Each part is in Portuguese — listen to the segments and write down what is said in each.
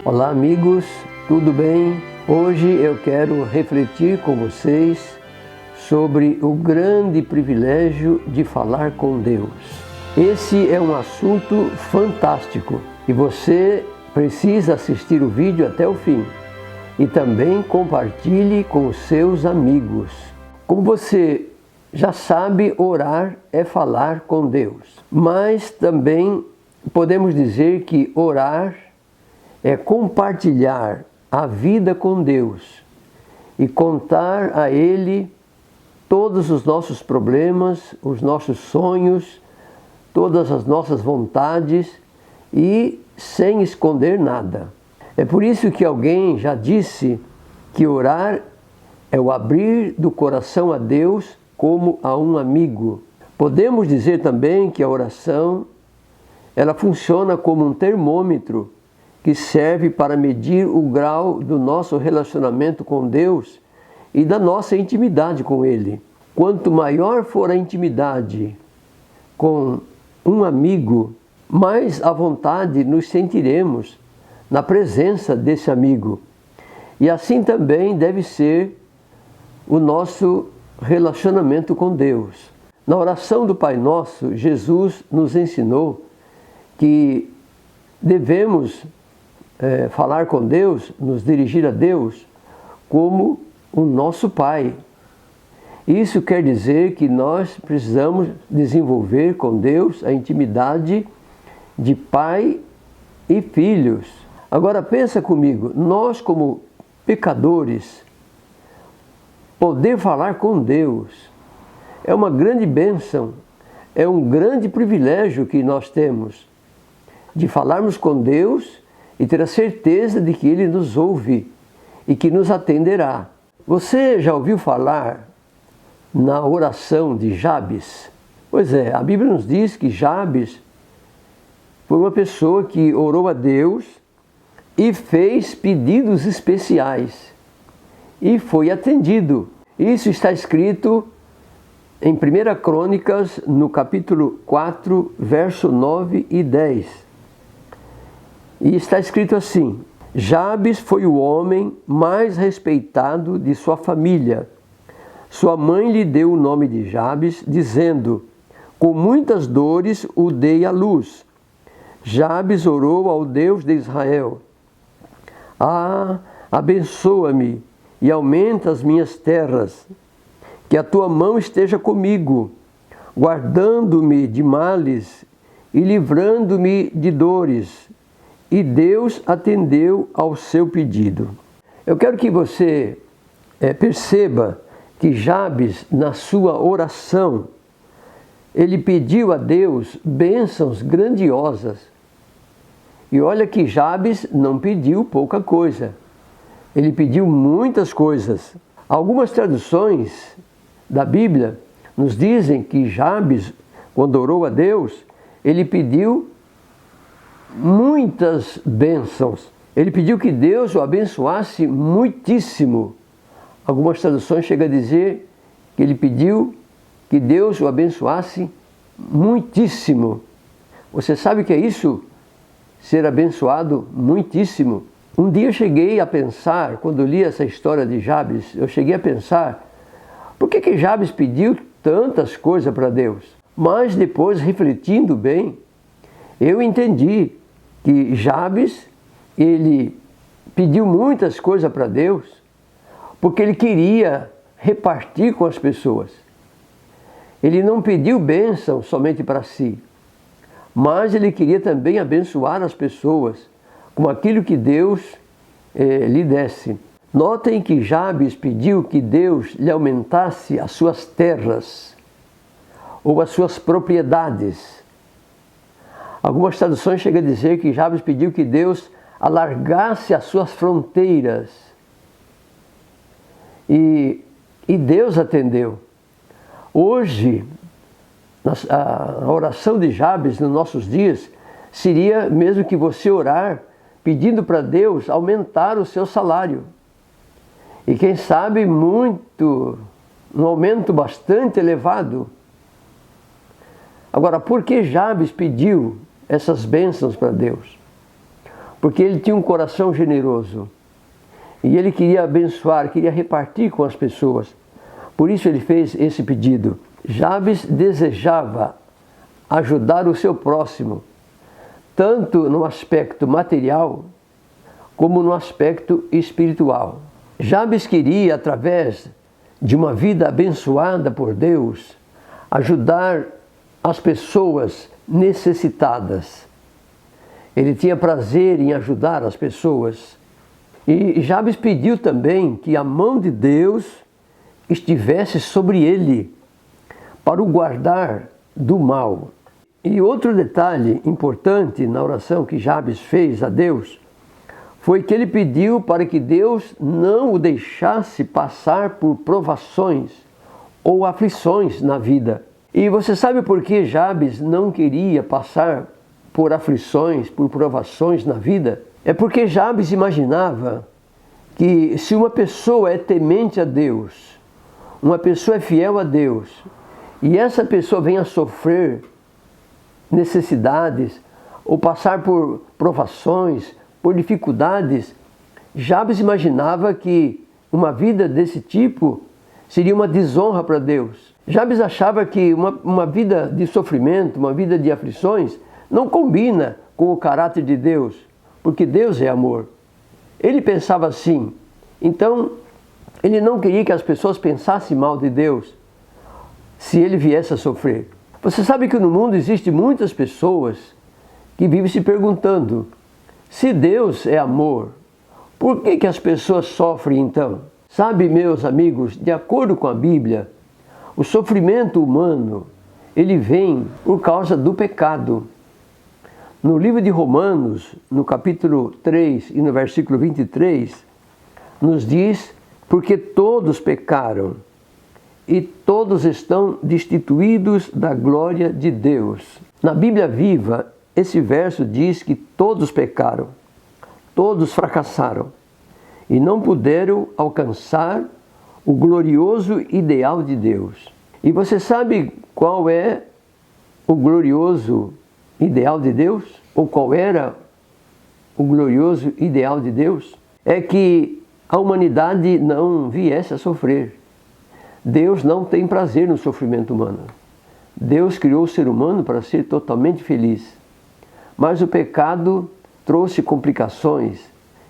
Olá amigos, tudo bem? Hoje eu quero refletir com vocês sobre o grande privilégio de falar com Deus. Esse é um assunto fantástico e você precisa assistir o vídeo até o fim e também compartilhe com os seus amigos. Como você já sabe, orar é falar com Deus, mas também podemos dizer que orar é compartilhar a vida com Deus e contar a Ele todos os nossos problemas, os nossos sonhos, todas as nossas vontades e sem esconder nada. É por isso que alguém já disse que orar é o abrir do coração a Deus como a um amigo. Podemos dizer também que a oração ela funciona como um termômetro que serve para medir o grau do nosso relacionamento com Deus e da nossa intimidade com Ele. Quanto maior for a intimidade com um amigo, mais à vontade nos sentiremos na presença desse amigo. E assim também deve ser o nosso relacionamento com Deus. Na oração do Pai Nosso, Jesus nos ensinou que devemos falar com Deus, nos dirigir a Deus como o nosso Pai. Isso quer dizer que nós precisamos desenvolver com Deus a intimidade de pai e filhos. Agora pensa comigo, nós como pecadores, poder falar com Deus é uma grande bênção, é um grande privilégio que nós temos de falarmos com Deus e ter a certeza de que Ele nos ouve e que nos atenderá. Você já ouviu falar na oração de Jabes? Pois é, a Bíblia nos diz que Jabes foi uma pessoa que orou a Deus e fez pedidos especiais e foi atendido. Isso está escrito em 1 Crônicas, no capítulo 4, verso 9 e 10. E está escrito assim: Jabes foi o homem mais respeitado de sua família. Sua mãe lhe deu o nome de Jabes, dizendo: com muitas dores o dei à luz. Jabes orou ao Deus de Israel: abençoa-me e aumenta as minhas terras, que a tua mão esteja comigo, guardando-me de males e livrando-me de dores. E Deus atendeu ao seu pedido. Eu quero que você perceba que Jabes, na sua oração, ele pediu a Deus bênçãos grandiosas. E olha que Jabes não pediu pouca coisa. Ele pediu muitas coisas. Algumas traduções da Bíblia nos dizem que Jabes, quando orou a Deus, ele pediu muitas bênçãos. Ele pediu que Deus o abençoasse muitíssimo. Algumas traduções chegam a dizer que ele pediu que Deus o abençoasse muitíssimo. Você sabe o que é isso? Ser abençoado muitíssimo. Um dia eu cheguei a pensar, quando li essa história de Jabes, eu cheguei a pensar, por que Jabes pediu tantas coisas para Deus? Mas depois, refletindo bem, eu entendi que Jabes, ele pediu muitas coisas para Deus, porque ele queria repartir com as pessoas. Ele não pediu bênção somente para si, mas ele queria também abençoar as pessoas com aquilo que Deus lhe desse. Notem que Jabes pediu que Deus lhe aumentasse as suas terras ou as suas propriedades. Algumas traduções chegam a dizer que Jabes pediu que Deus alargasse as suas fronteiras. E Deus atendeu. Hoje, a oração de Jabes nos nossos dias seria mesmo que você orar pedindo para Deus aumentar o seu salário. E quem sabe um aumento bastante elevado. Agora, por que Jabes pediu essas bênçãos para Deus? porque ele tinha um coração generoso. E ele queria abençoar, queria repartir com as pessoas. Por isso ele fez esse pedido. Jabes desejava ajudar o seu próximo, tanto no aspecto material, como no aspecto espiritual. Jabes queria, através de uma vida abençoada por Deus, ajudar as pessoas necessitadas. Ele tinha prazer em ajudar as pessoas. E Jabes pediu também que a mão de Deus estivesse sobre ele, para o guardar do mal. E outro detalhe importante na oração que Jabes fez a Deus foi que ele pediu para que Deus não o deixasse passar por provações ou aflições na vida. E você sabe por que Jabes não queria passar por aflições, por provações na vida? É porque Jabes imaginava que se uma pessoa é temente a Deus, uma pessoa é fiel a Deus, e essa pessoa vem a sofrer necessidades ou passar por provações, por dificuldades, Jabes imaginava que uma vida desse tipo seria uma desonra para Deus. Jabes achava que uma vida de sofrimento, uma vida de aflições, não combina com o caráter de Deus, porque Deus é amor. Ele pensava assim. Então, ele não queria que as pessoas pensassem mal de Deus se ele viesse a sofrer. Você sabe que no mundo existem muitas pessoas que vivem se perguntando: se Deus é amor, por que as pessoas sofrem então? Sabe, meus amigos, de acordo com a Bíblia, o sofrimento humano, ele vem por causa do pecado. No livro de Romanos, no capítulo 3 e no versículo 23, nos diz: porque todos pecaram e todos estão destituídos da glória de Deus. Na Bíblia Viva, esse verso diz que todos pecaram, todos fracassaram e não puderam alcançar o glorioso ideal de Deus. E você sabe qual é o glorioso ideal de Deus? Ou qual era o glorioso ideal de Deus? É que a humanidade não viesse a sofrer. Deus não tem prazer no sofrimento humano. Deus criou o ser humano para ser totalmente feliz. Mas o pecado trouxe complicações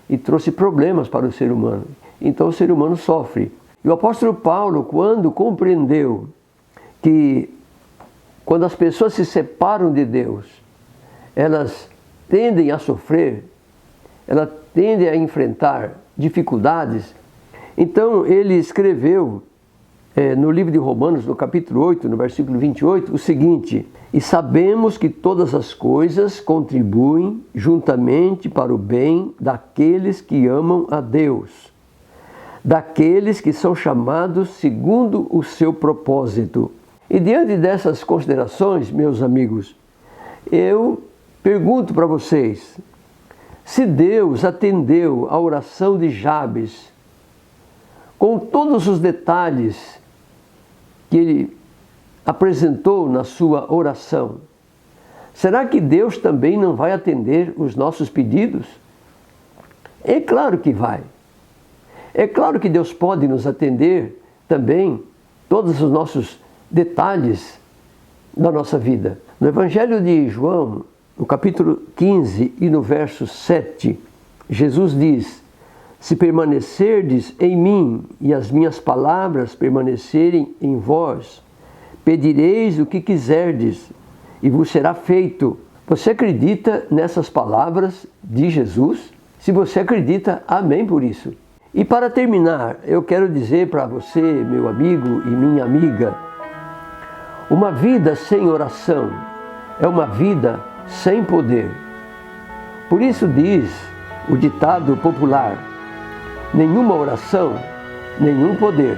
e trouxe problemas para o ser humano. Então o ser humano sofre. E o apóstolo Paulo, quando compreendeu que quando as pessoas se separam de Deus, elas tendem a sofrer, elas tendem a enfrentar dificuldades, então ele escreveu no livro de Romanos, no capítulo 8, no versículo 28, o seguinte: e sabemos que todas as coisas contribuem juntamente para o bem daqueles que amam a Deus, daqueles que são chamados segundo o seu propósito. E diante dessas considerações, meus amigos, eu pergunto para vocês: se Deus atendeu a oração de Jabes, com todos os detalhes que ele apresentou na sua oração, será que Deus também não vai atender os nossos pedidos? É claro que vai. É claro que Deus pode nos atender também todos os nossos detalhes da nossa vida. No Evangelho de João, no capítulo 15 e no verso 7, Jesus diz: se permanecerdes em mim e as minhas palavras permanecerem em vós, pedireis o que quiserdes e vos será feito. Você acredita nessas palavras de Jesus? Se você acredita, amém por isso. E para terminar, eu quero dizer para você, meu amigo e minha amiga, uma vida sem oração é uma vida sem poder. Por isso diz o ditado popular: nenhuma oração, nenhum poder.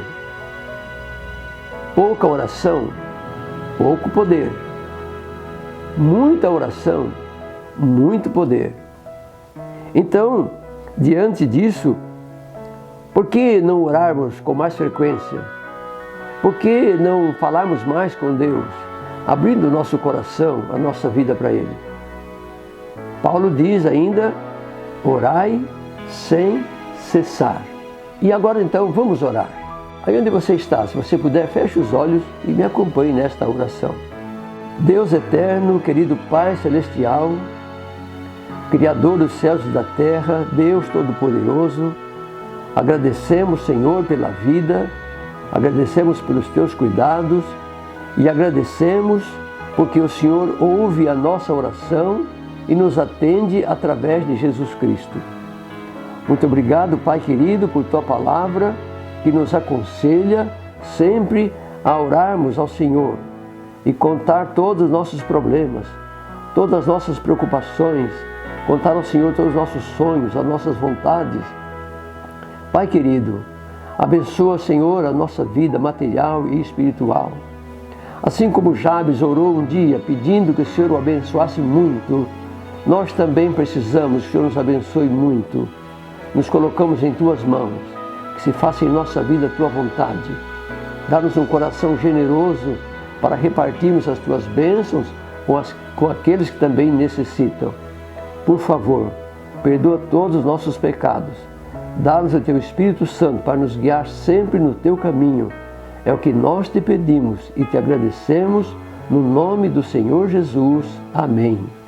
Pouca oração, pouco poder. Muita oração, muito poder. Então, diante disso, por que não orarmos com mais frequência? Por que não falarmos mais com Deus, abrindo o nosso coração, a nossa vida para Ele? Paulo diz ainda Orai sem cessar. E agora então vamos orar. Aí onde você está, se você puder, feche os olhos e me acompanhe nesta oração. Deus eterno, querido Pai Celestial, Criador dos céus e da terra, Deus Todo-Poderoso, agradecemos, Senhor, pela vida, agradecemos pelos Teus cuidados e agradecemos porque o Senhor ouve a nossa oração e nos atende através de Jesus Cristo. Muito obrigado, Pai querido, por Tua palavra que nos aconselha sempre a orarmos ao Senhor e contar todos os nossos problemas, todas as nossas preocupações, contar ao Senhor todos os nossos sonhos, as nossas vontades. Pai querido, abençoa, Senhor, a nossa vida material e espiritual. Assim como Jabes orou um dia pedindo que o Senhor o abençoasse muito, nós também precisamos que o Senhor nos abençoe muito. Nos colocamos em Tuas mãos, que se faça em nossa vida a Tua vontade. Dá-nos um coração generoso para repartirmos as Tuas bênçãos com aqueles que também necessitam. Por favor, perdoa todos os nossos pecados. Dá-nos o Teu Espírito Santo para nos guiar sempre no Teu caminho. É o que nós Te pedimos e Te agradecemos no nome do Senhor Jesus. Amém.